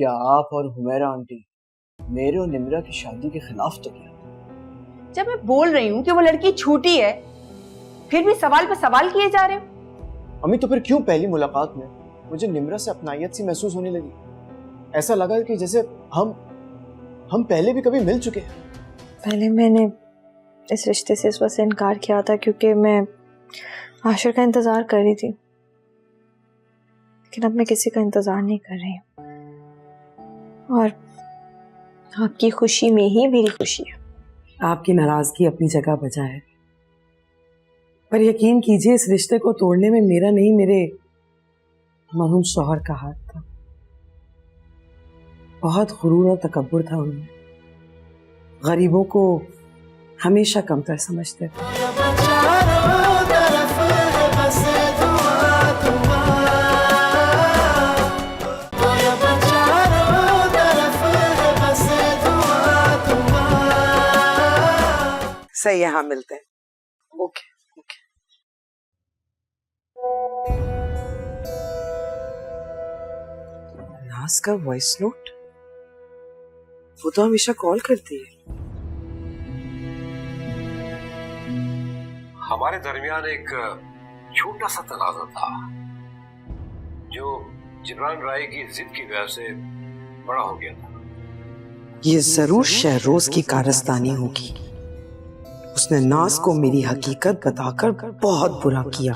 क्या आप और हुमैरा आंटी मेरे और निम्रा की शादी के खिलाफ तो क्या? जब मैं बोल रही हूँ कि वो लड़की छूटी है, फिर भी सवाल पे सवाल किए जा रहे हो। अम्मी तो फिर क्यों पहली मुलाकात में मुझे निम्रा से अपनायत सी महसूस होने लगी? ऐसा लगा कि जैसे हम पहले भी कभी मिल चुके हैं। पहले मैंने इस रिश्ते से इस वजह से इनकार किया था क्योंकि मैं आशिर का इंतज़ार कर रही थी, लेकिन अब मैं किसी का इंतज़ार नहीं कर रही हूँ और आपकी खुशी में ही मेरी खुशी है। आपकी नाराज़गी अपनी जगह बजा है, पर यकीन कीजिए इस रिश्ते को तोड़ने में मेरा नहीं, मेरे मरहूम शौहर का हाथ था। बहुत गुरूर और तकब्बुर था उनमें, गरीबों को हमेशा कमतर समझते थे। सही, यहाँ मिलते हैं। Okay okay. नाज का वॉइस नोट, वो तो हमेशा कॉल करती है। हमारे दरमियान एक छोटा सा तनाज़ा था जो जिब्रान राय की जिद की वजह से बड़ा हो गया था। ये जरूर शहरोज की कारस्तानी होगी। उसने नाज को मेरी हकीकत बताकर बहुत बुरा किया।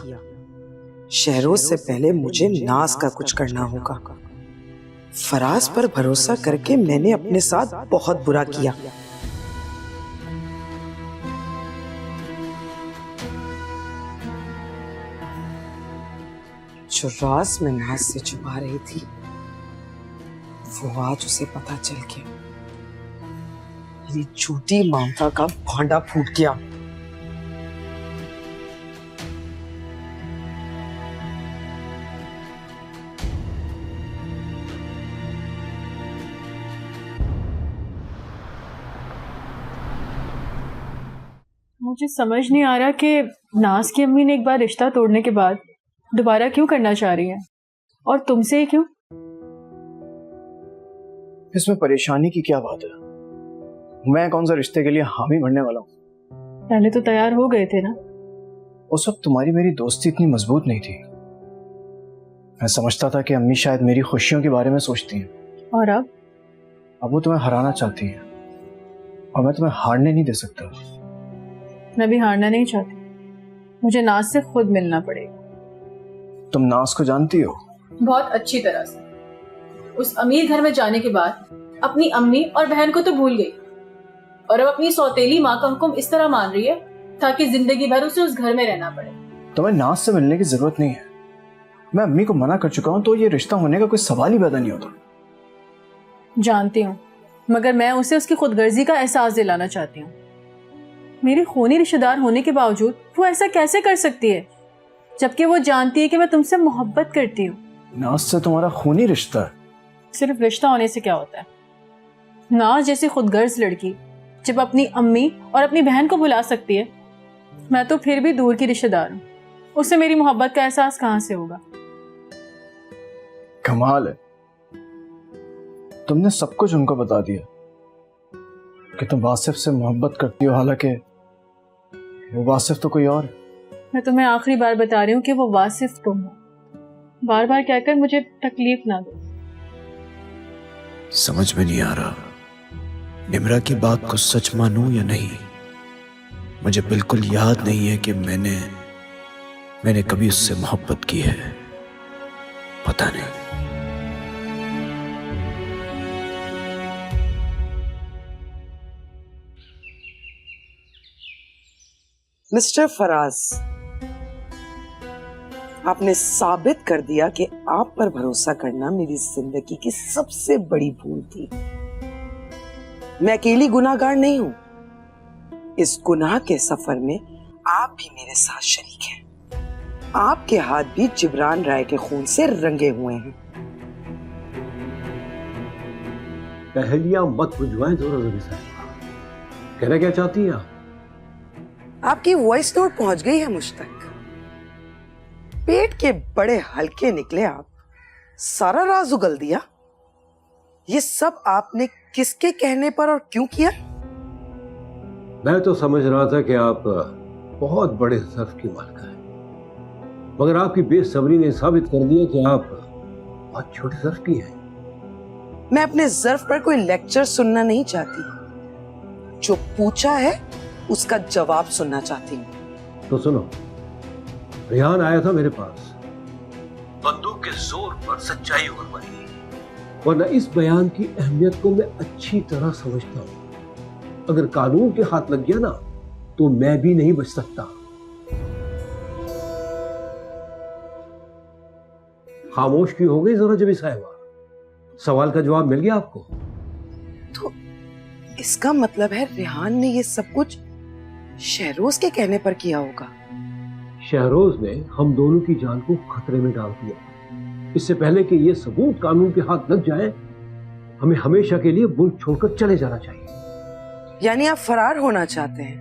शहरोज से पहले मुझे नाज का कुछ करना होगा। फराज पर भरोसा करके मैंने अपने साथ बहुत बुरा किया। जो राज में नाज से छुपा रही थी वो आज उसे पता चल गया। मेरी झूठी ममता का भांडा फूट गया। मुझे समझ नहीं आ रहा कि नाज की अम्मी ने एक बार रिश्ता तोड़ने के बाद दोबारा क्यों करना चाह रही हैं, और तुमसे क्यों? इसमें परेशानी की क्या बात है? मैं कौन सा रिश्ते के लिए हामी भरने वाला हूँ? पहले तो तैयार हो गए थे ना। उस वक्त तुम्हारी मेरी दोस्ती इतनी मजबूत नहीं थी। मैं समझता था कि अम्मी शायद मेरी खुशियों के बारे में सोचती हैं। और अब वो तुम्हें हराना चाहती हैं और मैं तुम्हें हारने नहीं दे सकता। मैं भी हारना नहीं चाहती, मुझे नाज से खुद मिलना पड़ेगा। तुम नाज को जानती हो? बहुत अच्छी तरह से। उस अमीर घर में जाने के बाद अपनी अम्मी और बहन को तो भूल गई, और अब अपनी सौतेली माँ का हुक्म इस तरह मान रही है ताकि जिंदगी भर उसे उस घर में रहना पड़े। तुम्हें नाज से मिलने की जरूरत नहीं है। मैं अम्मी को मना कर चुका हूँ, तो ये रिश्ता होने का कोई सवाल ही पैदा नहीं होता। जानती हूँ, मगर मैं उसे उसकी खुदगर्जी का एहसास दिलाना चाहती हूँ। मेरी खूनी रिश्तेदार होने के बावजूद वो ऐसा कैसे कर सकती है, जबकि वो जानती है कि मैं तुमसे मोहब्बत करती हूँ। नाज से तुम्हारा खूनी रिश्ता है? सिर्फ रिश्ता होने से क्या होता है? नाज जैसी खुदगर्ज लड़की जब अपनी अम्मी और अपनी बहन को भुला सकती है, मैं तो फिर भी दूर की रिश्तेदार हूँ, उससे मेरी मोहब्बत का एहसास कहाँ से होगा? कमाल है, तुमने सब कुछ उनको बता दिया कि तुम वासिफ से मोहब्बत करती हो, हालांकि वो वासिफ तो कोई और है। मैं तुम्हें आखिरी बार बता रही हूँ कि वो वासिफ तुम हो। बार बार कहकर मुझे तकलीफ ना दो। समझ में नहीं आ रहा निम्रा की बात को सच मानूं या नहीं। मुझे बिल्कुल याद नहीं है कि मैंने कभी उससे मोहब्बत की है। पता नहीं। मिस्टर फराज, आपने साबित कर दिया कि आप पर भरोसा करना मेरी जिंदगी की सबसे बड़ी भूल थी। मैं अकेली गुनाहगार नहीं हूं। इस गुनाह के सफर में आप भी मेरे साथ शरीक हैं। आपके हाथ भी जिब्रान राय के खून से रंगे हुए हैं। पहेलियां मत बुझवाएं जोरा जोरी से। कहना क्या चाहती हैं आप? आपकी वॉइस नोट पहुंच गई है मुझ तक। पेट के बड़े हल्के निकले आप। सारा राज उगल दिया। ये सब आपने किसके कहने पर और क्यों किया? मैं तो समझ रहा था कि आप बहुत बड़े ज़र्फ की मालिका हैं, मगर आपकी बेसब्री ने साबित कर दिया कि आप बहुत छोटे ज़र्फ की हैं। मैं अपने ज़र्फ पर कोई लेक्चर सुनना नहीं चाहती, जो पूछा है उसका जवाब सुनना चाहती हूँ। तो सुनो, रेहान आया था मेरे पास, बंदूक के जोर पर सच्चाई उगल पड़ी, वरना इस बयान की अहमियत को मैं अच्छी तरह समझता हूं। अगर कानून के हाथ लग गया ना तो मैं भी नहीं बच सकता। खामोश क्यों हो गई जोरा जबी साहिबा? सवाल का जवाब मिल गया आपको? तो इसका मतलब है रेहान ने ये सब कुछ शहरोज के कहने पर किया होगा। शहरोज ने हम दोनों की जान को खतरे में डाल दिया। इससे पहले कि ये सबूत कानून के हाथ लग जाए, हमें हमेशा के लिए मुल्क छोड़कर चले जाना चाहिए। यानी आप फरार होना चाहते हैं?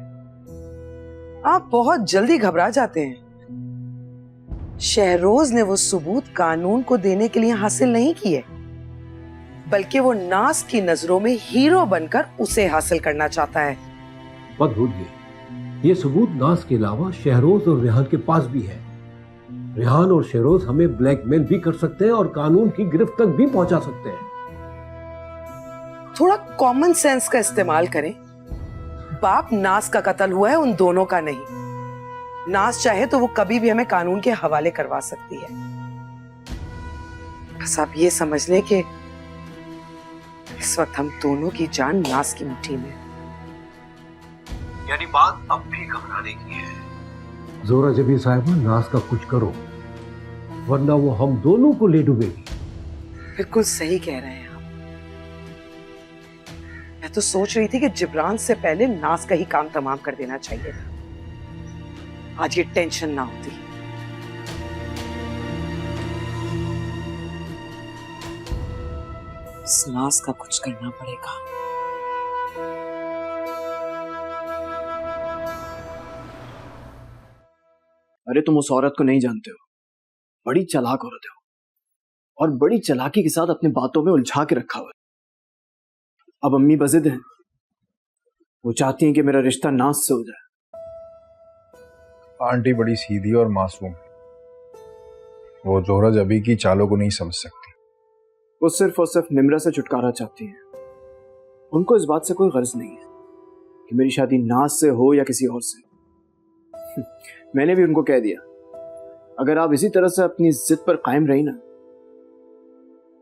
आप बहुत जल्दी घबरा जाते हैं। शहरोज ने वो सबूत कानून को देने के लिए हासिल नहीं किए, बल्कि वो नाज की नजरों में हीरो बनकर उसे हासिल करना चाहता है। मत भूलिए, ये सबूत नाज के अलावा शहरोज और रेहान के पास भी है। रेहान और शहरोज हमें ब्लैकमेल भी कर सकते हैं और कानून की गिरफ्त तक भी पहुंचा सकते हैं। थोड़ा कॉमन सेंस का इस्तेमाल करें। बाप नाज का कत्ल हुआ है, उन दोनों का नहीं। नाज चाहे तो वो कभी भी हमें कानून के हवाले करवा सकती है। बस आप ये समझ लें कि इस वक्त हम दोनों की जान नाज की मुट्ठी में। यानी बात अब भी घबराने की है। जोरा जबी साहिबा, नाज का कुछ करो, वरना वो हम दोनों को ले डूबेगी। बिल्कुल सही कह रहे हैं आप। मैं तो सोच रही थी कि जिब्रान से पहले नाज का ही काम तमाम कर देना चाहिए था। आज ये टेंशन ना होती। इस नाज का कुछ करना पड़ेगा। अरे तुम उस औरत को नहीं जानते हो, बड़ी चालाक औरत है और बड़ी चालाकी के साथ अपने बातों में उलझा के रखा हुआ है। अब अम्मी बजिद हैं, वो चाहती हैं कि मेरा रिश्ता नाज से हो जाए। आंटी बड़ी सीधी और मासूम है, वो जोहरा जबी की चालों को नहीं समझ सकती। वो सिर्फ और सिर्फ निम्रा से छुटकारा चाहती हैं। उनको इस बात से कोई गर्ज नहीं है कि मेरी शादी नाज से हो या किसी और से। मैंने भी उनको कह दिया, अगर आप इसी तरह से अपनी जिद पर कायम रही ना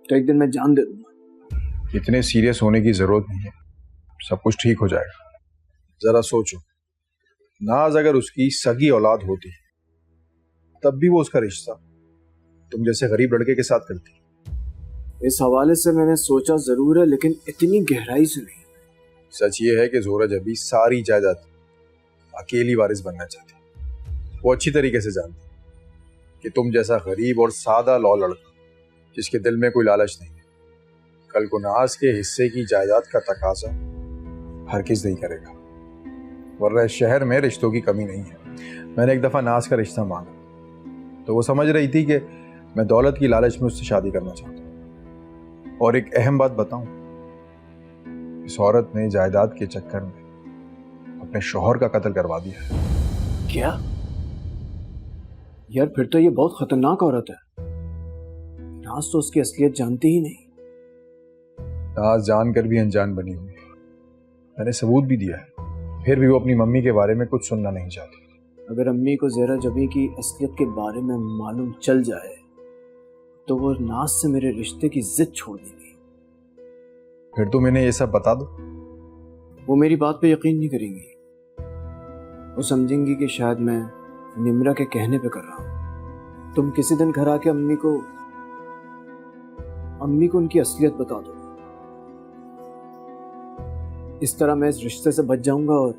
तो एक दिन मैं जान दे दूंगा। इतने सीरियस होने की जरूरत नहीं है, सब कुछ ठीक हो जाएगा। जरा सोचो, नाज अगर उसकी सगी औलाद होती तब भी वो उसका रिश्ता तुम जैसे गरीब लड़के के साथ करती। इस हवाले से मैंने सोचा जरूर है, लेकिन इतनी गहराई से नहीं। सच ये है कि जोहरा जबी सारी जायदाद अकेली वारिस बनना चाहती। वो अच्छी तरीके से जानती कि तुम जैसा गरीब और सादा लौ लड़का जिसके दिल में कोई लालच नहीं है, कल को नाज के हिस्से की जायदाद का तकाजा हरगिज़ नहीं करेगा। वरना इस शहर में रिश्तों की कमी नहीं है। मैंने एक दफ़ा नाज का रिश्ता मांगा तो वो समझ रही थी कि मैं दौलत की लालच में उससे शादी करना चाहता हूँ। और एक अहम बात बताऊं, इस औरत ने जायदाद के चक्कर में अपने शौहर का कत्ल करवा दिया है। क्या यार, फिर तो ये बहुत खतरनाक औरत है। नाज तो उसकी असलियत जानती ही नहीं। नाज जानकर भी अनजान बनी हुई है। मैंने सबूत भी दिया है, फिर भी वो अपनी मम्मी के बारे में कुछ सुनना नहीं चाहती। अगर अम्मी को ज़ोहरा जबी की असलियत के बारे में मालूम चल जाए तो वो नाज से मेरे रिश्ते की जिद छोड़ देंगी। फिर तुम इन्हें ये सब बता दो। वो मेरी बात पे यकीन नहीं करेंगी। वो समझेंगी कि शायद मैं निम्रा के कहने पे कर रहा हूँ। तुम किसी दिन घर आके अम्मी को उनकी असलियत बता दो। इस तरह मैं इस रिश्ते से बच जाऊंगा और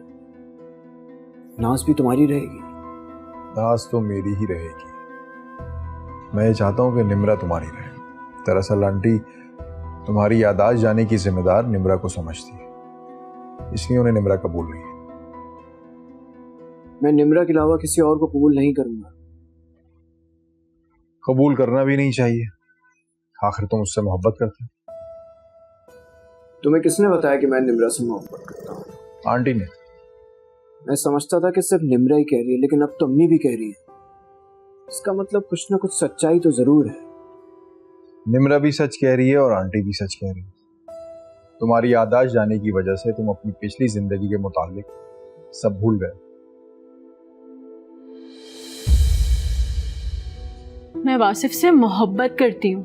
नाज भी तुम्हारी रहेगी। नाज तो मेरी ही रहेगी। मैं ये चाहता हूँ कि निम्रा तुम्हारी रहे। दरअसल आंटी तुम्हारी यादाश्त जाने की जिम्मेदार निम्रा को समझती है, इसलिए उन्हें निम्रा कबूल नहीं है। मैं निम्रा के अलावा किसी और को कबूल नहीं करूंगा। कबूल करना भी नहीं चाहिए, आखिर तुम उससे मोहब्बत करते हो। तुम्हें किसने बताया कि मैं निम्रा से मोहब्बत करता हूँ? आंटी ने। मैं समझता था कि सिर्फ निम्रा ही कह रही है, लेकिन अब तो अम्मी भी कह रही है। इसका मतलब कुछ ना कुछ सच्चाई तो जरूर है। निम्रा भी सच कह रही है और आंटी भी सच कह रही है। तुम्हारी याददाश्त जाने की वजह से तुम अपनी पिछली जिंदगी के मुतालिक सब भूल गए। मैं वासिफ से मोहब्बत करती हूँ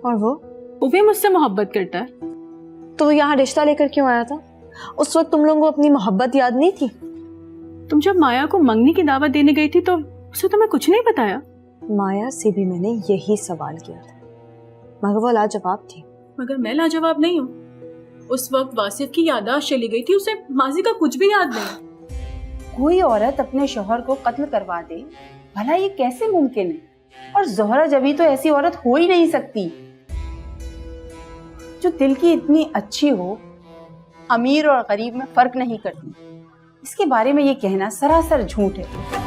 और वो भी मुझसे मोहब्बत करता है। तो वो यहाँ रिश्ता लेकर क्यों आया था? उस वक्त तुम लोगों को अपनी मोहब्बत याद नहीं थी? तुम जब माया को मंगनी की दावत देने गई थी तो उसे तुम्हें कुछ नहीं बताया? माया से भी मैंने यही सवाल किया था, मगर वो लाजवाब थी। मगर मैं लाजवाब नहीं हूँ। उस वक्त वासिफ की याददाश्त चली गई थी, उसे माजी का कुछ भी याद नहीं। कोई औरत अपने शौहर को कत्ल करवा दे, भला ये कैसे मुमकिन है? और जोहरा जबी तो ऐसी औरत हो ही नहीं सकती जो दिल की इतनी अच्छी हो, अमीर और गरीब में फर्क नहीं करती। इसके बारे में ये कहना सरासर झूठ है।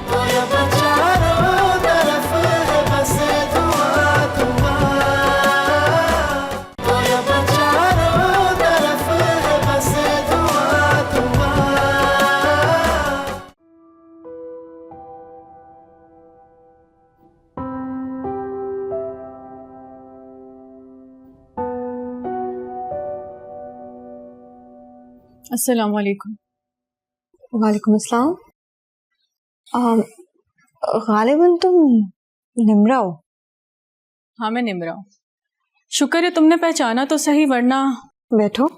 अस्सलाम वालेकुम। वालेकुम अस्सलाम। गालिबन तुम निम्रा हो? हाँ, मैं निम्रा हूँ। शुक्र है तुमने पहचाना तो सही, वरना। बैठो।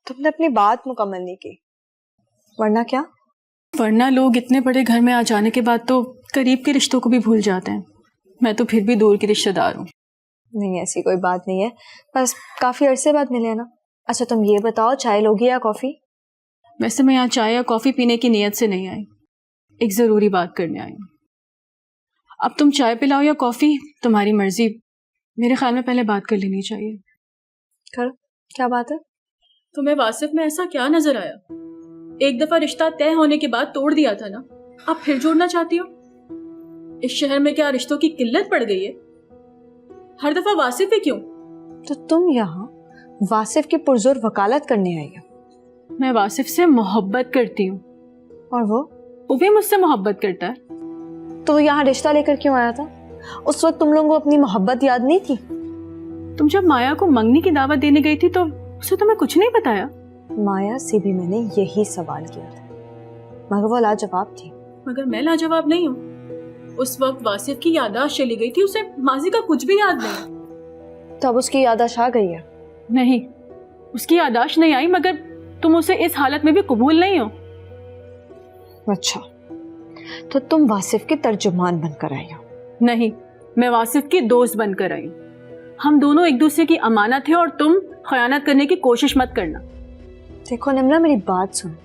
तुमने अपनी बात मुकम्मल नहीं की। वरना क्या? वरना लोग इतने बड़े घर में आ जाने के बाद तो करीब के रिश्तों को भी भूल जाते हैं। मैं तो फिर भी दूर की रिश्तेदार हूँ। नहीं, ऐसी कोई बात नहीं है, बस काफी अरसे बाद मिले ना। अच्छा तुम ये बताओ, चाय लोगी या कॉफी? वैसे मैं यहाँ चाय या कॉफी पीने की नीयत से नहीं आई, एक जरूरी बात करने आई हूँ। अब तुम चाय पिलाओ या कॉफी, तुम्हारी मर्जी। मेरे ख्याल में पहले बात कर लेनी चाहिए। करो, क्या बात है? तुम्हें वासिफ में ऐसा क्या नजर आया? एक दफा रिश्ता तय होने के बाद तोड़ दिया था ना, अब फिर जोड़ना चाहती हो? इस शहर में क्या रिश्तों की किल्लत पड़ गई है? हर दफा वासिफ है क्यों? तो तुम यहाँ वासिफ की पुरजोर वकालत करने आई हो? मैं वासिफ से मोहब्बत करती हूँ और वो भी मुझसे मोहब्बत करता है। तो वो यहाँ रिश्ता लेकर क्यों आया था? उस वक्त तुम लोगों को अपनी मोहब्बत याद नहीं थी? तुम जब माया को मंगनी की दावत देने गई थी तो उसे तुम्हें कुछ नहीं बताया? माया से भी मैंने यही सवाल किया था, मगर वो लाजवाब थी। मगर मैं लाजवाब नहीं हूँ। उस वक्त वासिफ की याददाश्त चली गई थी, उसे माजी का कुछ भी याद नहीं। तो अब उसकी याददाश्त आ गई है? नहीं, उसकी याददाश्त नहीं आई, मगर तुम उसे इस हालत में भी कबूल नहीं हो। अच्छा, तो तुम वासिफ की तर्जुमान बनकर आई हो? नहीं, मैं वासिफ की दोस्त बनकर आई हूँ। हम दोनों एक दूसरे की अमानत है और तुम खयानत करने की कोशिश मत करना। देखो निम्रा, मेरी बात सुनो।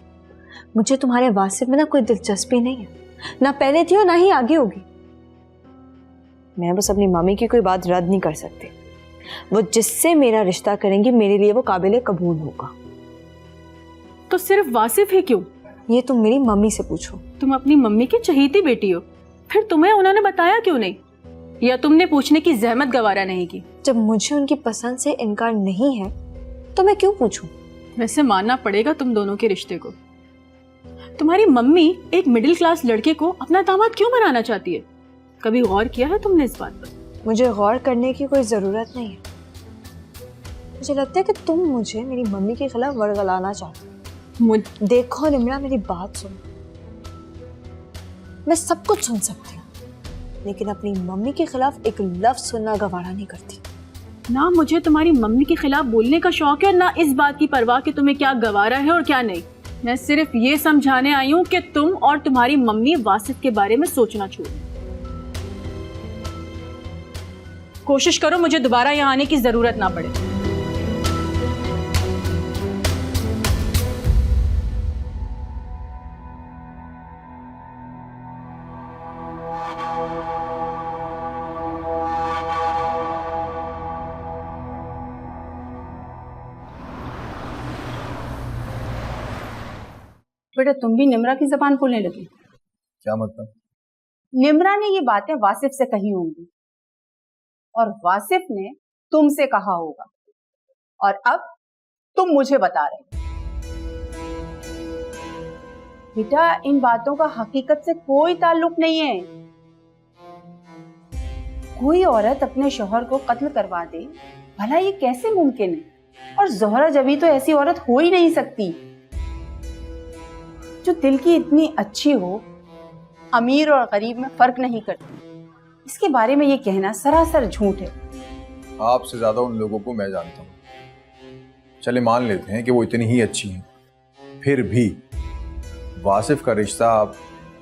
मुझे तुम्हारे वासिफ में ना कोई दिलचस्पी नहीं है, ना पहले थी और ना ही आगे होगी। मैं बस अपनी मामी की कोई बात रद्द नहीं कर सकती। वो जिससे मेरा रिश्ता करेंगी मेरे लिए वो काबिले कबूल होगा। तो सिर्फ वासिफ ही क्यों? ये तुम मेरी मम्मी से पूछो। तुम अपनी मम्मी की चहेती बेटी हो, फिर तुम्हें उन्होंने बताया क्यों नहीं? या तुमने पूछने की जहमत गवारा नहीं की? जब मुझे उनकी पसंद से इनकार नहीं है तो मैं क्यों पूछूं? वैसे मानना पड़ेगा तुम दोनों के रिश्ते को। तुम्हारी मम्मी एक मिडिल क्लास लड़के को अपना दामाद क्यों बनाना चाहती है? कभी गौर किया है तुमने इस बात पर? मुझे गौर करने की कोई जरूरत नहीं है। मुझे लगता है कि तुम मुझे मेरी मम्मी के खिलाफ वरगलाना चाहते हो। देखो निम्रा, मेरी बात सुनो। मैं सब कुछ सुन सकती हूँ, लेकिन अपनी मम्मी के खिलाफ एक लफ्ज सुनना गवारा नहीं करती। ना मुझे तुम्हारी मम्मी के खिलाफ बोलने का शौक है और ना इस बात की परवाह कि तुम्हें क्या गवारा है और क्या नहीं। मैं सिर्फ ये समझाने आई हूँ कि तुम और तुम्हारी मम्मी वासिफ के बारे में सोचना छोड़ो। कोशिश करो मुझे दोबारा यहाँ आने की जरूरत ना पड़े। बेटा तुम भी निम्रा की जबान बोलने लगी। क्या मतलब? निम्रा ने ये बातें वासिफ से कही होंगी और वासिफ ने तुमसे कहा होगा, और अब तुम मुझे बता रहे हो। बेटा, इन बातों का हकीकत से कोई ताल्लुक नहीं है। कोई औरत अपने शौहर को कत्ल करवा दे, भला ये कैसे मुमकिन है? और ज़ोहरा जबी तो ऐसी औरत हो ही नहीं सकती जो दिल की इतनी अच्छी हो, अमीर और गरीब में फर्क नहीं करती। इसके बारे में ये कहना सरासर झूठ है। आपसे ज्यादा उन लोगों को मैं जानता हूँ। चले मान लेते हैं कि वो इतनी ही अच्छी हैं, फिर भी वासिफ का रिश्ता आप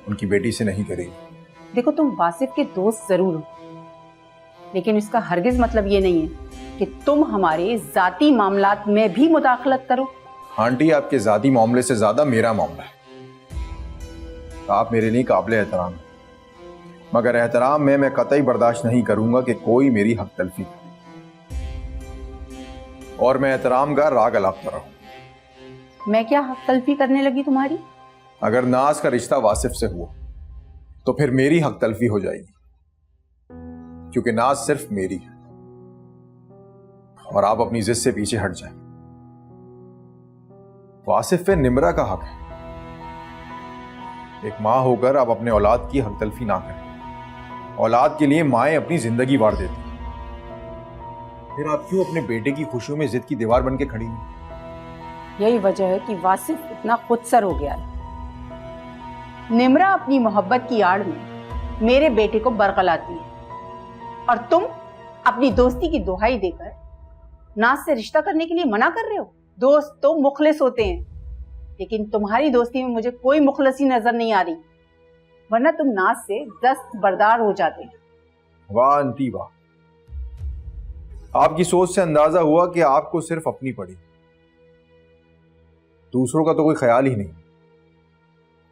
उनकी बेटी से नहीं करेंगे। देखो, तुम वासिफ के दोस्त जरूर हो, लेकिन इसका हरगिज मतलब ये नहीं है कि तुम हमारे जाती मामलात में भी मुदाखलत करो। आंटी, आपके जाती मामले से ज्यादा मेरा मामला है। आप मेरे लिए काबिल एहतराम हैं, मगर एहतराम में मैं कतई बर्दाश्त नहीं करूंगा कि कोई मेरी हक तलफी करे, और मैं एहतराम का राग अलापता रहूं। मैं क्या हक तलफी करने लगी तुम्हारी? अगर नाज का रिश्ता वासिफ से हुआ तो फिर मेरी हक तलफी हो जाएगी, क्योंकि नाज सिर्फ मेरी है, और आप अपनी जिद से पीछे हट जाएं। वासिफ पे निमरा का हक है। एक मां होकर आप अपने औलाद की हक तलफी ना करें। औलाद के लिए माएं अपनी जिंदगी वार देती हैं, फिर आप क्यों अपने बेटे की खुशियों में जिद की दीवार बन के खड़ी हैं? यही वजह है कि वासिफ इतना खुदसर हो गया है। निमरा अपनी मोहब्बत की आड़ में मेरे बेटे को बरगलाती है, और तुम अपनी दोस्ती की दुहाई देकर नाज से रिश्ता करने के लिए मना कर रहे हो। दोस्त तो मुखलिस होते हैं, लेकिन तुम्हारी दोस्ती में मुझे कोई मुखलसी नजर नहीं आ रही, वरना तुम नाज से दस्तबरदार हो जाते। वाह आंटी वाह, आपकी सोच से अंदाजा हुआ कि आपको सिर्फ अपनी पड़ी, दूसरों का तो कोई ख्याल ही नहीं।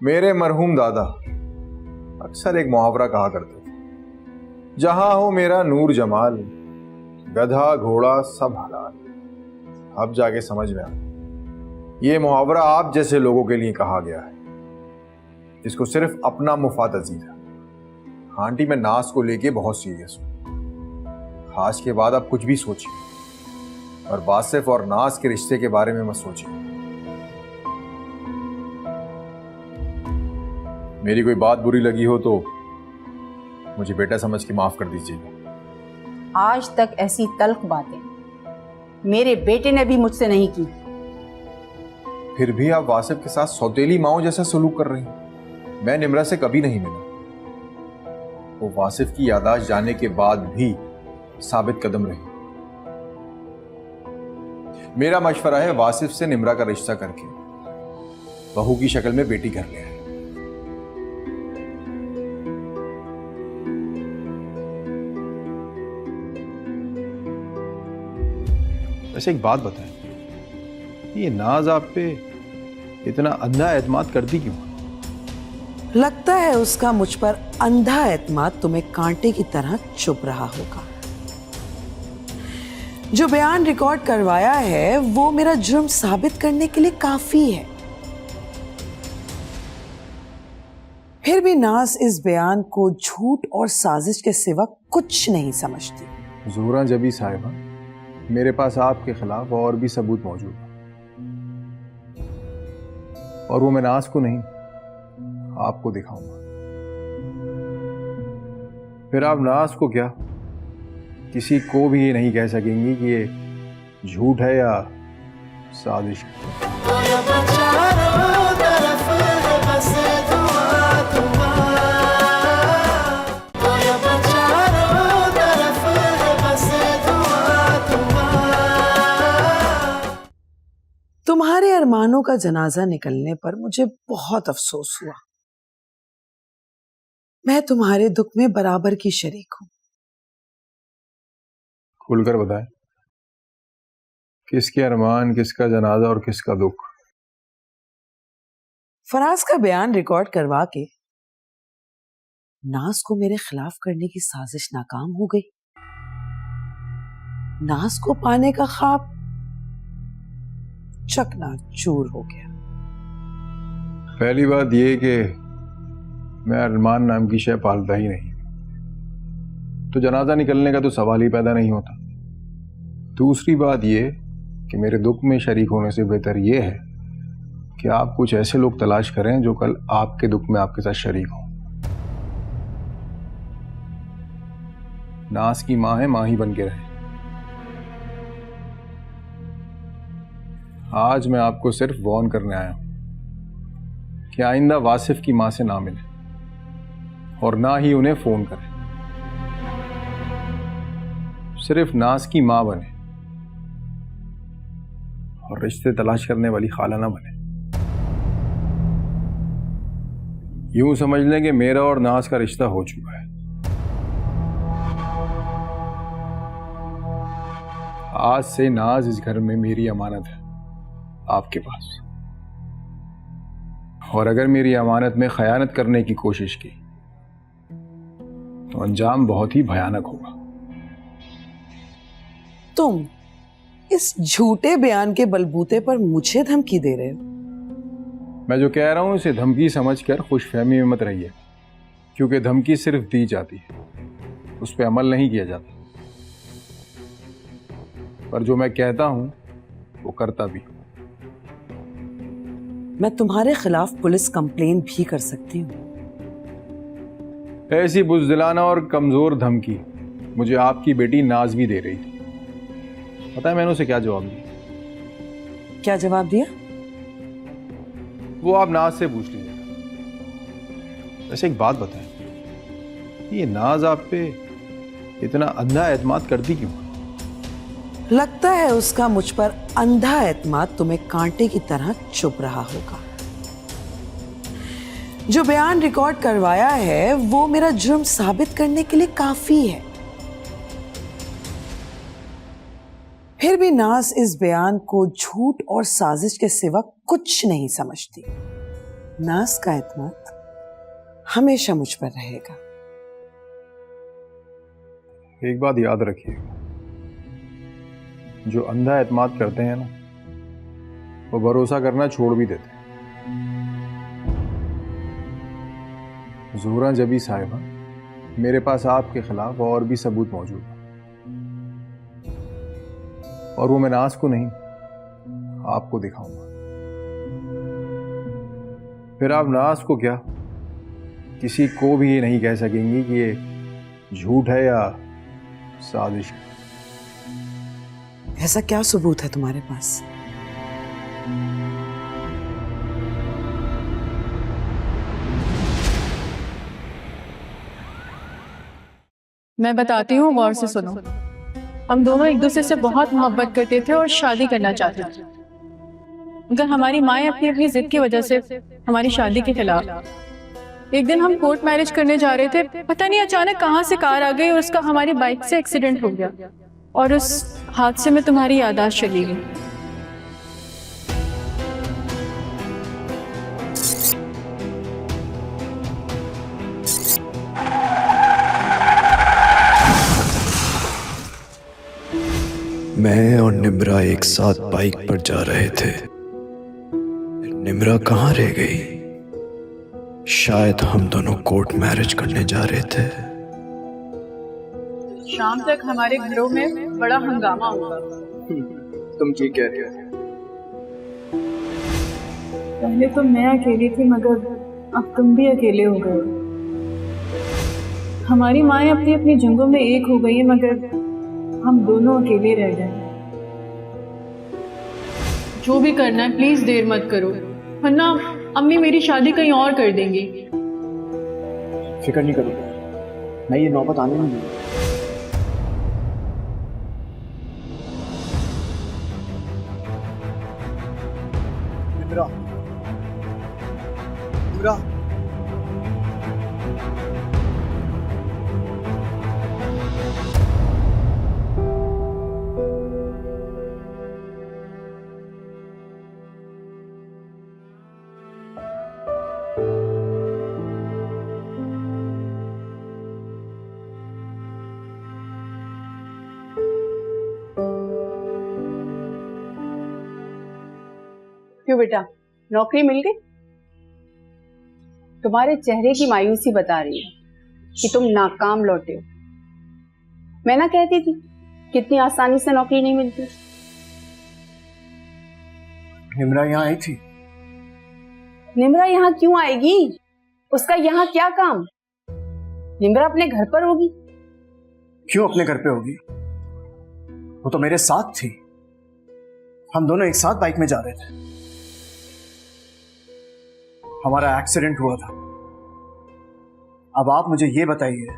मेरे मरहूम दादा अक्सर एक मुहावरा कहा करते थे, जहां हो मेरा नूर जमाल, गधा घोड़ा सब हलाल। अब जाके समझ में आया, ये मुहावरा आप जैसे लोगों के लिए कहा गया है, जिसको सिर्फ अपना मुफाद अजीज है। आंटी, मैं नाज को लेके बहुत सीरियस हूं। आज के बाद आप कुछ भी सोचिए, और वासिफ और नाज के रिश्ते के बारे में मत सोचिए। मेरी कोई बात बुरी लगी हो तो मुझे बेटा समझ के माफ कर दीजिएगा। आज तक ऐसी तल्ख बातें मेरे बेटे ने भी मुझसे नहीं की। फिर भी आप वासिफ के साथ सौतेली माओ जैसा सलूक कर रही हैं। मैं निमरा से कभी नहीं मिला। वो वासिफ की यादाश्त जाने के बाद भी साबित कदम रही। मेरा मशवरा है, वासिफ से निमरा का रिश्ता करके बहू की शक्ल में बेटी घर ले आए। वैसे एक बात बताएं, ये नाज आप पे इतना अंधा एतमाद करती क्यों? लगता है उसका मुझ पर अंधा एतमाद तुम्हें कांटे की तरह चुभ रहा होगा। जो बयान रिकॉर्ड करवाया है वो मेरा जुर्म साबित करने के लिए काफी है। फिर भी नाज इस बयान को झूठ और साजिश के सिवा कुछ नहीं समझती। ज़ोहरा जबी साहिबा, मेरे पास आपके खिलाफ और भी सबूत मौजूद है, और वो मैं नाज को नहीं आपको दिखाऊंगा। फिर आप नाज को क्या, किसी को भी ये नहीं कह सकेंगी कि ये झूठ है या साजिश है। तुम्हारे अरमानों का जनाजा निकलने पर मुझे बहुत अफसोस हुआ। मैं तुम्हारे दुख में बराबर की शरीक हूं। खुलकर बताएं, किसके अरमान, किसका जनाजा और किसका दुख? फराज का बयान रिकॉर्ड करवा के नाज को मेरे खिलाफ करने की साजिश नाकाम हो गई। नाज को पाने का ख्वाब चकनाचूर हो गया। पहली बात यह कि मैं अरमान नाम की शय पालता ही नहीं, तो जनाजा निकलने का तो सवाल ही पैदा नहीं होता। दूसरी बात ये कि मेरे दुख में शरीक होने से बेहतर ये है कि आप कुछ ऐसे लोग तलाश करें जो कल आपके दुख में आपके साथ शरीक हों। नाज की मां है, मां ही बन के रहे। आज मैं आपको सिर्फ वार्न करने आया हूं कि आइंदा वासिफ की मां से ना मिले और ना ही उन्हें फोन करें। सिर्फ नाज की मां बने और रिश्ते तलाश करने वाली खाला ना बने। यूं समझ लें कि मेरा और नाज का रिश्ता हो चुका है। आज से नाज इस घर में मेरी अमानत है आपके पास, और अगर मेरी अमानत में खयानत करने की कोशिश की तो अंजाम बहुत ही भयानक होगा। तुम इस झूठे बयान के बलबूते पर मुझे धमकी दे रहे हो? मैं जो कह रहा हूं इसे धमकी समझकर खुशफहमी में मत रहिए, क्योंकि धमकी सिर्फ दी जाती है, उस पर अमल नहीं किया जाता। पर जो मैं कहता हूं वो करता भी। मैं तुम्हारे खिलाफ पुलिस कंप्लेन भी कर सकती हूँ। ऐसी बुज़दिलाना और कमजोर धमकी मुझे आपकी बेटी नाज भी दे रही थी। पता है मैंने उसे क्या जवाब दिया? क्या जवाब दिया? वो आप नाज से पूछ लीजिएगा। वैसे एक बात बताएं, ये नाज आप पे इतना अंधा एतमाद करती क्यों? लगता है उसका मुझ पर अंधा एतमाद तुम्हें कांटे की तरह चुभ रहा होगा। जो बयान रिकॉर्ड करवाया है वो मेरा जुर्म साबित करने के लिए काफी है। फिर भी नाज इस बयान को झूठ और साजिश के सिवा कुछ नहीं समझती। नाज का एतमाद हमेशा मुझ पर रहेगा। एक बात याद रखिएगा, जो अंधा एतमाद करते हैं ना, वो भरोसा करना छोड़ भी देते हैं। ज़ोहरा जबी साहिबा, मेरे पास आपके खिलाफ और भी सबूत मौजूद है, और वो मैं नाज को नहीं आपको दिखाऊंगा। फिर आप नाज को क्या, किसी को भी ये नहीं कह सकेंगी कि ये झूठ है या साजिश है। ऐसा क्या सबूत है तुम्हारे पास? मैं बताती हूँ, गौर से सुनो। हम दोनों एक दूसरे से बहुत मोहब्बत करते थे और शादी करना चाहते थे, मगर हमारी माएँ अपनी अपनी जिद की वजह से हमारी शादी के खिलाफ। एक दिन हम कोर्ट मैरिज करने जा रहे थे, पता नहीं अचानक कहाँ से कार आ गई और उसका हमारी बाइक से एक्सीडेंट हो गया, और उस हादसे में तुम्हारी याददाश्त चली गई। मैं और निम्रा एक साथ बाइक पर जा रहे थे। निम्रा कहाँ रह गई? शायद हम दोनों कोर्ट मैरिज करने जा रहे थे। शाम तक हमारे घरों में बड़ा हंगामा होगा। तुम ठीक कह रही हो। पहले तो मैं अकेली थी, मगर अब तुम भी अकेले हो गए। हमारी माएँ अपनी अपनी जंगों में एक हो गई है, मगर हम दोनों अकेले रह गए। जो भी करना है प्लीज देर मत करो, वरना अम्मी मेरी शादी कहीं और कर देंगी। फिक्र नहीं करो, मैं ये नौबत आने नहीं दूंगा। निम्रा, निम्रा, क्यों बेटा, नौकरी मिल गई? तुम्हारे चेहरे की मायूसी बता रही है कि तुम नाकाम लौटे हो। मैं ना कहती थी कितनी आसानी से नौकरी नहीं मिलती। निम्रा यहाँ आई थी। निम्रा यहाँ क्यों आएगी? उसका यहाँ क्या काम? निम्रा अपने घर पर होगी। क्यों अपने घर पे होगी? वो तो मेरे साथ थी। हम दोनों एक साथ बाइक में जा रहे थे। हमारा एक्सीडेंट हुआ था। अब आप मुझे ये बताइए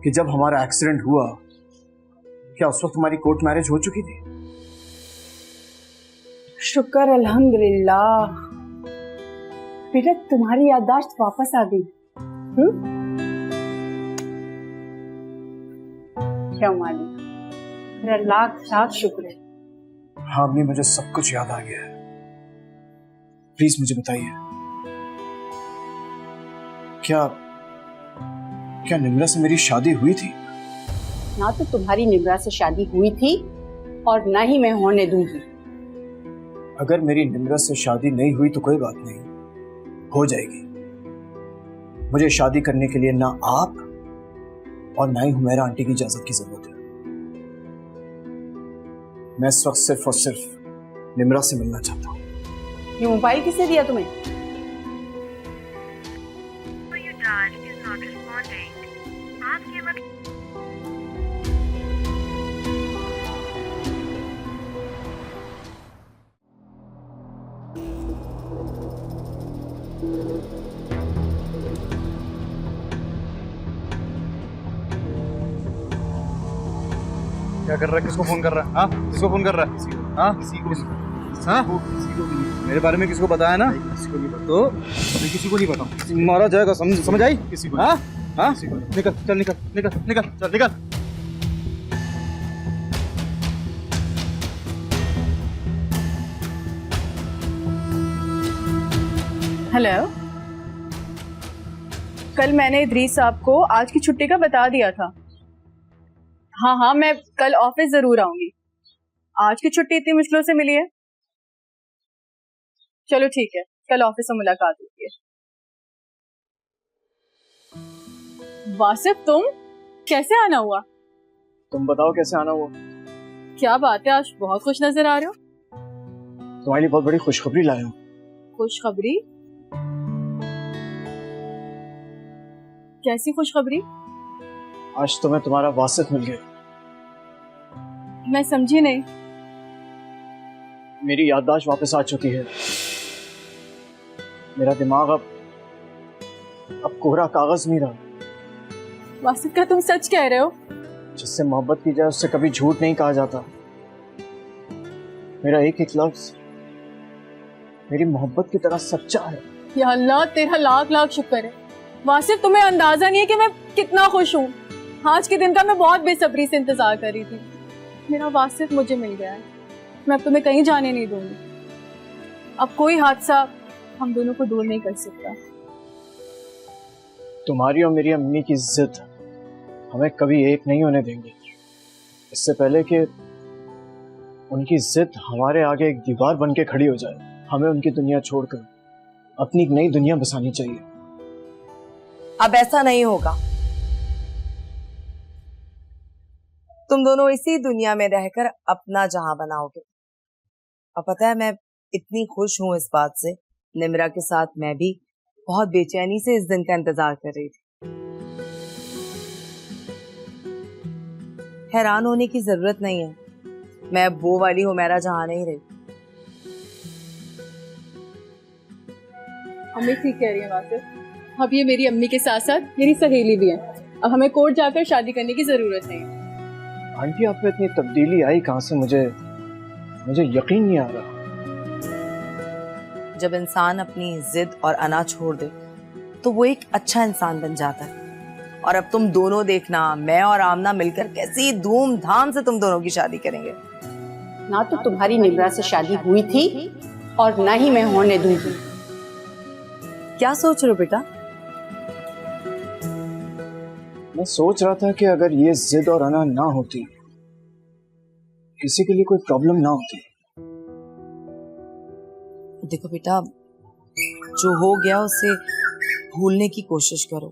कि जब हमारा एक्सीडेंट हुआ, क्या उस वक्त हमारी कोर्ट मैरिज हो चुकी थी? शुक्र अल्हम्दुलिल्लाह, बेटा तुम्हारी याददाश्त वापस आ गई। क्या मालिक, मेरा लाख लाख शुक्र है। हाँ अम्मी, मुझे सब कुछ याद आ गया है। प्लीज मुझे बताइए, क्या निम्रा से मेरी शादी हुई थी? ना तो तुम्हारी निम्रा से शादी हुई थी और ना ही मैं होने दूंगी। अगर मेरी निम्रा से शादी नहीं हुई तो कोई बात नहीं, हो जाएगी। मुझे शादी करने के लिए ना आप और ना ही हुमैरा आंटी की इजाजत की जरूरत है। मैं इस वक्त सिर्फ और सिर्फ निम्रा से मिलना चाहता हूँ। ये मोबाइल किसने दिया तुम्हें? क्या कर रहा है? किसको फोन कर रहा है? हाँ, किसको फोन कर रहा है? हाँ, किसी को नहीं। मेरे बारे में किसको बताया ना? किसी को नहीं पता। तो मैं किसी को नहीं बताऊँ। मारा जाएगा, समझ आई? किसी को? हाँ हाँ, निकल, चल निकल, निकल निकल, चल निकल। हेलो, कल मैंने इदरीस साहब को आज की छुट्टी का बता दिया था। हाँ, मैं कल ऑफिस जरूर आऊंगी। आज की छुट्टी इतनी मुश्किलों से मिली है। चलो ठीक है, कल ऑफिस में मुलाकात होती है। वासिफ, तुम कैसे आना हुआ? तुम बताओ कैसे आना हुआ? क्या बात है, आज बहुत खुश नजर आ रहे हो। तुम्हारे लिए बहुत बड़ी खुशखबरी लाया हूँ। खुशखबरी? कैसी खुशखबरी? आज तुम्हें तुम्हारा वासिफ मिल गया। मैं समझी नहीं। मेरी याददाश्त वापस आ चुकी है। मेरा दिमाग अब कोरा कागज नहीं रहा। वासिफ, क्या तुम सच कह रहे हो? जिससे मोहब्बत की जाए उससे कभी झूठ नहीं कहा जाता। मेरा एक एक लफ्ज मेरी मोहब्बत की तरह सच्चा है। या अल्लाह, तेरा लाख लाख शुक्र है। वासिफ, तुम्हें अंदाजा नहीं है कि मैं कितना खुश हूँ। आज के दिन का मैं बहुत बेसब्री से इंतजार कर रही थी। मेरा वासिफ मुझे मिल गया है। मैं अब तुम्हें कहीं जाने नहीं दूंगी। अब कोई हादसा हम दोनों को दूर नहीं कर सकता। तुम्हारी और मेरी अम्मी की जिद हमें कभी एक नहीं होने देंगे। इससे पहले कि उनकी जिद हमारे आगे एक दीवार बन के खड़ी हो जाए, हमें उनकी दुनिया छोड़कर अपनी एक नई दुनिया बसानी चाहिए। अब ऐसा नहीं होगा। तुम दोनों इसी दुनिया में रहकर अपना जहां बनाओगे। और पता है, मैं इतनी खुश हूं इस बात से। निम्रा के साथ मैं भी बहुत बेचैनी से इस दिन का इंतजार कर रही थी। हैरान होने की जरूरत नहीं है, मैं अब वो वाली हुमैरा जहां नहीं रही। अम्मी ठीक कह रही है वासिफ। अब ये मेरी अम्मी के साथ साथ मेरी सहेली भी है। अब हमें कोर्ट जाकर शादी करने की जरूरत नहीं है। आंटी, आप में इतनी तब्दीली आई कहां से? मुझे यकीन नहीं आ रहा। जब इंसान अपनी जिद और अना छोड़ दे तो वो एक अच्छा इंसान बन जाता है। और अब तुम दोनों देखना, मैं और आमना मिलकर कैसी धूमधाम से तुम दोनों की शादी करेंगे। ना तो तुम्हारी निम्रा से शादी हुई थी और ना ही मैं होने दूंगी। क्या सोच रहे हो बेटा? मैं सोच रहा था कि अगर ये जिद और अना ना होती, किसी के लिए कोई प्रॉब्लम ना होती। देखो बेटा, जो हो गया उसे भूलने की कोशिश करो।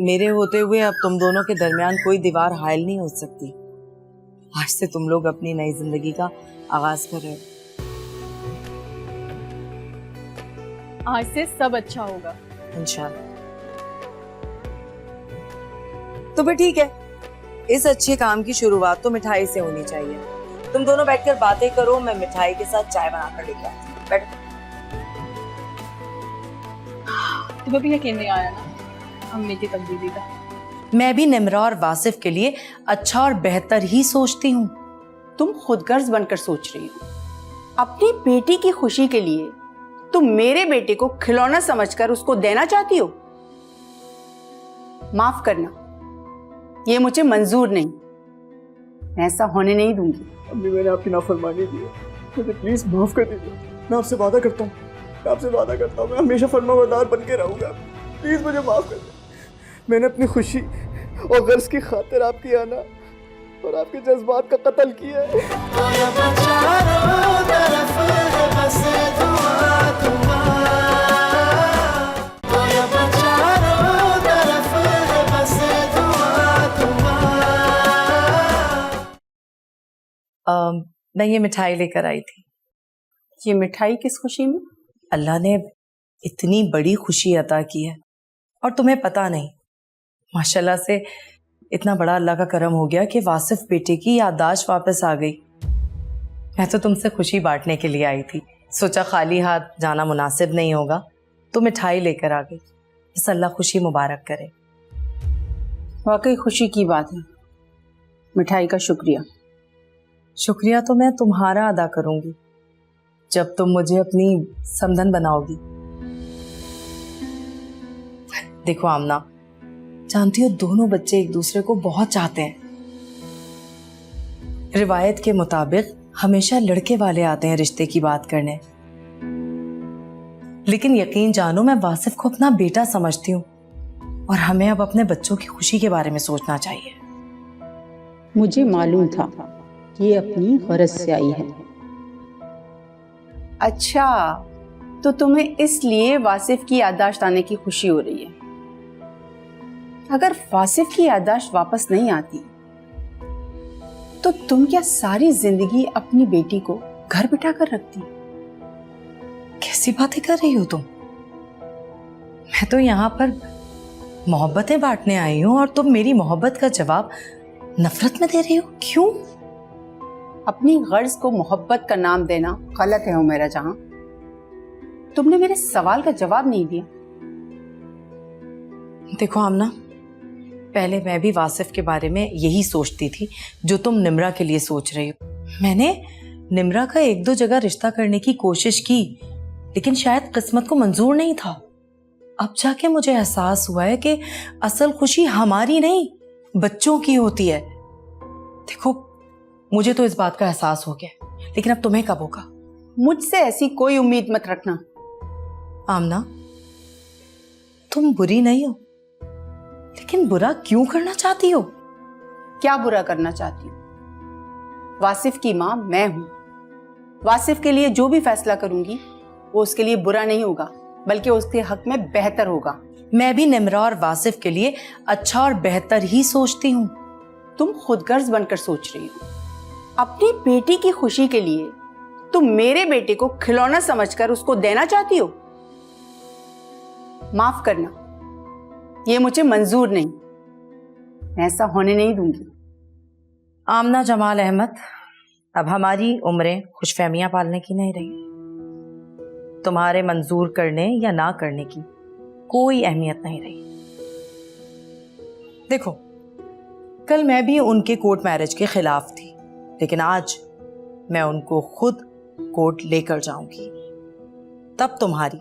मेरे होते हुए अब तुम दोनों के दरमियान कोई दीवार हायल नहीं हो सकती। आज से तुम लोग अपनी नई जिंदगी का आगाज कर रहे हो। आज से सब अच्छा होगा इंशाल्लाह। तो फिर ठीक है, इस अच्छे काम की शुरुआत तो मिठाई से होनी चाहिए। तुम दोनों बैठकर बातें करो, मैं मिठाई के साथ चाय बनाकर लेकर आती हूँ। बैठ। तुम्हें भी यकीन नहीं आया ना अम्मी की तब्दीली का? मैं भी निम्रा और वासिफ के लिए अच्छा और बेहतर ही सोचती हूँ। तुम खुदगर्ज बनकर सोच रही हो। अपनी बेटी की खुशी के लिए तुम मेरे बेटे को खिलौना समझकर उसको देना चाहती हो। माफ करना, ये मुझे मंजूर नहीं। मैं ऐसा होने नहीं दूंगी। अम्मी, मैंने आपकी नाफरमानी की है, मुझे प्लीज माफ कर दीजिए। मैं आपसे वादा करता हूँ, मैं हमेशा फर्माबरदार बन के रहूंगा। प्लीज मुझे माफ कर दीजिए। मैंने अपनी खुशी और गर्ज की खातिर आपकी आना और आपके जज्बात का कत्ल किया है। मैं ये मिठाई लेकर आई थी। ये मिठाई किस खुशी में? अल्लाह ने इतनी बड़ी खुशी अता की है और तुम्हें पता नहीं, माशाल्लाह से इतना बड़ा अल्लाह का करम हो गया कि वासिफ बेटे की याददाश्त वापस आ गई। मैं तो तुमसे खुशी बांटने के लिए आई थी, सोचा खाली हाथ जाना मुनासिब नहीं होगा तो मिठाई लेकर आ गई। बस अल्लाह खुशी मुबारक करे। वाकई खुशी की बात है। मिठाई का शुक्रिया। शुक्रिया तो मैं तुम्हारा अदा करूंगी जब तुम मुझे अपनी समधन बनाओगी। देखो आमना, जानती हो दोनों बच्चे एक दूसरे को बहुत चाहते हैं। रिवायत के मुताबिक हमेशा लड़के वाले आते हैं रिश्ते की बात करने, लेकिन यकीन जानो मैं वासिफ को अपना बेटा समझती हूँ और हमें अब अपने बच्चों की खुशी के बारे में सोचना चाहिए। मुझे मालूम था ये अपनी गरज से आई है। अच्छा, तो तुम्हें इसलिए वासिफ की याददाश्त आने की खुशी हो रही है। अगर वासिफ की याददाश्त वापस नहीं आती तो तुम क्या सारी जिंदगी अपनी बेटी को घर बिठा कर रखती? कैसी बातें कर रही हो तुम? मैं तो यहाँ पर मोहब्बतें बांटने आई हूँ और तुम मेरी मोहब्बत का जवाब नफरत में दे रही हो। क्यों? अपनी गर्ज को मोहब्बत का नाम देना गलत है उमेरा जहां। तुमने मेरे सवाल का जवाब नहीं दिया। देखो आमना, पहले मैं भी वासिफ के बारे में यही सोचती थी जो तुम निम्रा के लिए सोच रही हो। मैंने निम्रा का एक दो जगह रिश्ता करने की कोशिश की, लेकिन शायद किस्मत को मंजूर नहीं था। अब जाके मुझे एहसास हुआ है कि असल खुशी हमारी नहीं, बच्चों की होती है। देखो, मुझे तो इस बात का एहसास हो गया, लेकिन अब तुम्हें कब होगा? मुझसे ऐसी कोई उम्मीद मत रखना। आमना, तुम बुरी नहीं हो, लेकिन बुरा क्यों करना चाहती हो? क्या बुरा करना चाहती हूँ? वासिफ की माँ मैं हूं। वासिफ के लिए जो भी फैसला करूंगी वो उसके लिए बुरा नहीं होगा, बल्कि उसके हक में बेहतर होगा। मैं भी निम्रा और वासिफ के लिए अच्छा और बेहतर ही सोचती हूँ। तुम खुदगर्ज बनकर सोच रही हो। अपनी बेटी की खुशी के लिए तुम मेरे बेटे को खिलौना समझकर उसको देना चाहती हो। माफ करना, ये मुझे मंजूर नहीं। मैं ऐसा होने नहीं दूंगी। आमना जमाल अहमद, अब हमारी उम्रें खुशफहमियां पालने की नहीं रही। तुम्हारे मंजूर करने या ना करने की कोई अहमियत नहीं रही। देखो, कल मैं भी उनके कोर्ट मैरिज के खिलाफ थी, लेकिन आज मैं उनको खुद कोर्ट लेकर जाऊंगी। तब तुम्हारी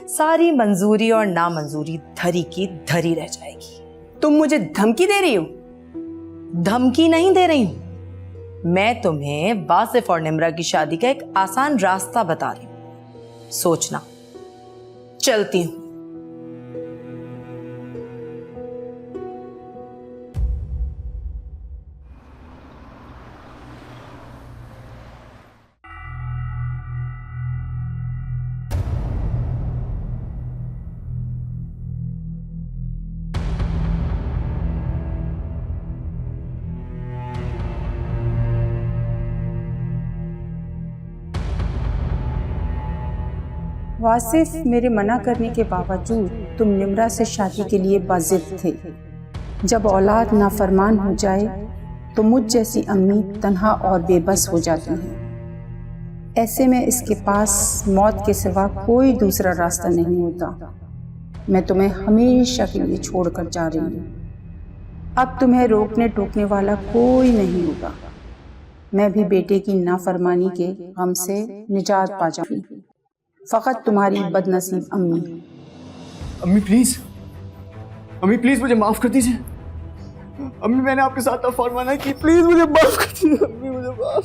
सारी मंजूरी और नामंजूरी धरी की धरी रह जाएगी। तुम मुझे धमकी दे रही हो? धमकी नहीं दे रही हूं, मैं तुम्हें वासिफ और निम्रा की शादी का एक आसान रास्ता बता रही हूं। सोचना। चलती हूं। वासिफ, मेरे मना करने के बावजूद तुम निम्रा से शादी के लिए बाज़िद थे। जब औलाद नाफरमान हो जाए तो मुझ जैसी अम्मी तन्हा और बेबस हो जाती हैं। ऐसे में इसके पास मौत के सिवा कोई दूसरा रास्ता नहीं होता। मैं तुम्हें हमेशा के लिए छोड़कर जा रही हूँ। अब तुम्हें रोकने टोकने वाला कोई नहीं होगा। मैं भी बेटे की नाफरमानी के गम से निजात पा जाऊंगी। फकत तुम्हारी बदनसीब अम्मी। अम्मी प्लीज मुझे माफ कर दीजिए। अम्मी, मैंने आपके साथ नाफरमानी की, प्लीज मुझे माफ कर दीजिए। अम्मी मुझे माफ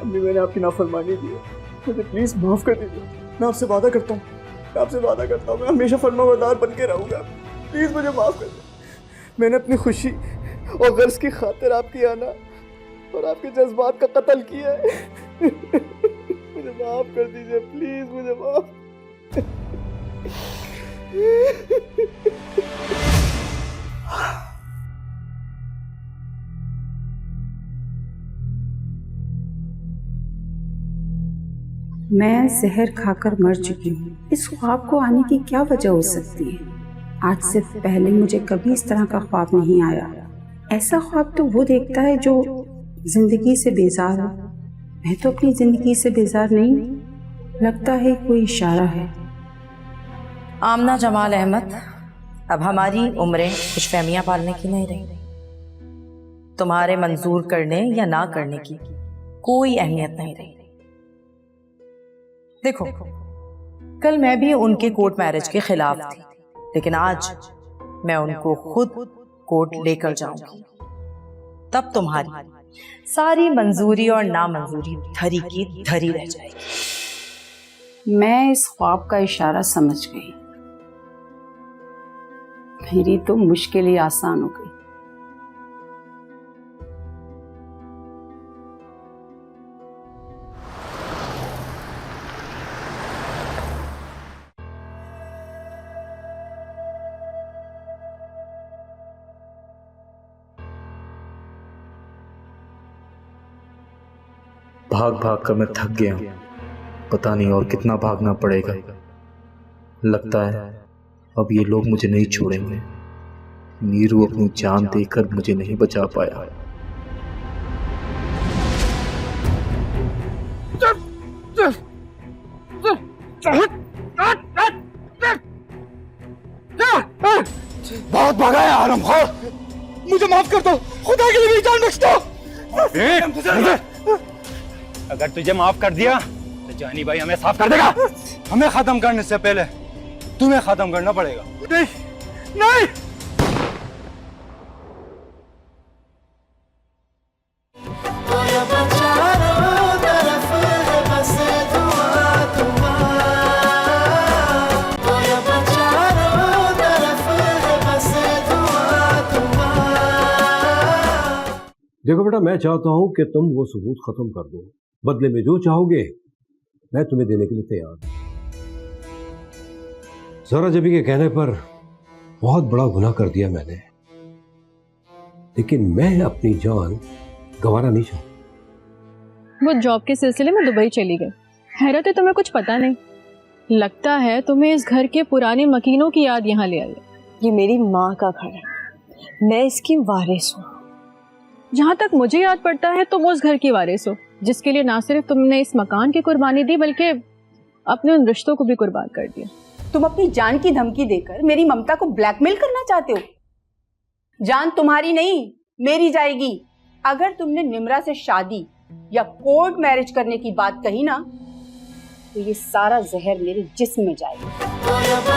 अम्मी, मैंने आपकी नाफरमानी की, मुझे प्लीज माफ कर दीजिए। मैं आपसे वादा करता हूँ, मैं हमेशा फरमाबरदार बन के रहूंगा। प्लीज मुझे माफ कर दीजिए। मैंने अपनी खुशी और गर्ज की खातिर आपकी आना और आपके जज्बात का कत्ल किया है। मुझे माफ कर दीजिए, प्लीज मुझे माफ। मैं जहर खाकर मर चुकी हूँ। इस ख्वाब को आने की क्या वजह हो सकती है? आज से पहले मुझे कभी इस तरह का ख्वाब नहीं आया। ऐसा ख्वाब तो वो देखता है जो जिंदगी से बेजार हो। मैं तो अपनी जिंदगी से बेजार नहीं। लगता है कोई इशारा है। आमना जमाल अहमद, अब हमारी उम्रें खुशफहमियां पालने की नहीं रही। तुम्हारे मंजूर करने या ना करने की कोई अहमियत नहीं रही। देखो, कल मैं भी उनके कोर्ट मैरिज के खिलाफ थी, लेकिन आज मैं उनको खुद कोर्ट लेकर जाऊंगी। तब तुम्हारी सारी मंजूरी और नामंजूरी धरी की धरी रह जाएगी। मैं इस ख्वाब का इशारा समझ गई। मेरी तो मुश्किल ही आसान हो गई। भाग भाग कर मैं थक गया हूं। पता नहीं और कितना भागना पड़ेगा। लगता है अब ये लोग मुझे नहीं छोड़ेंगे। नीरू अपनी जान देकर मुझे नहीं बचा पाया। बहुत भागा है आरामखोर, मुझे माफ कर दो। खुदा के लिए मेरी जान बख्श दो। अगर तुझे माफ कर दिया तो जानी भाई हमें साफ कर देगा। हमें खत्म करने से पहले तुम्हें खत्म करना पड़ेगा। नहीं नहीं, देखो बेटा, मैं चाहता हूं कि तुम वो सबूत खत्म कर दो। बदले में जो चाहोगे मैं तुम्हें देने के लिए तैयार हूं। ज़ोहरा जबी के कहने पर बहुत बड़ा गुनाह कर दिया मैंने, लेकिन मैं अपनी जान गंवाना नहीं चाहता। वो जॉब के सिलसिले में दुबई चली गई। हैरत है तुम्हें कुछ पता नहीं। लगता है तुम्हें इस घर के पुराने मकीनों की याद यहाँ ले आई। ये मेरी माँ का घर है, मैं इसकी वारिस हूँ। जहाँ तक मुझे याद पड़ता है तुम उस घर की वारिस हो जिसके लिए ना सिर्फ तुमने इस मकान की कुर्बानी दी बल्कि अपने उन रिश्तों को भी कुर्बान कर दिया। तुम अपनी जान की धमकी देकर मेरी ममता को ब्लैकमेल करना चाहते हो। जान तुम्हारी नहीं मेरी जाएगी। अगर तुमने निम्रा से शादी या कोर्ट मैरिज करने की बात कही ना तो ये सारा जहर मेरे जिस्म में जाएगा।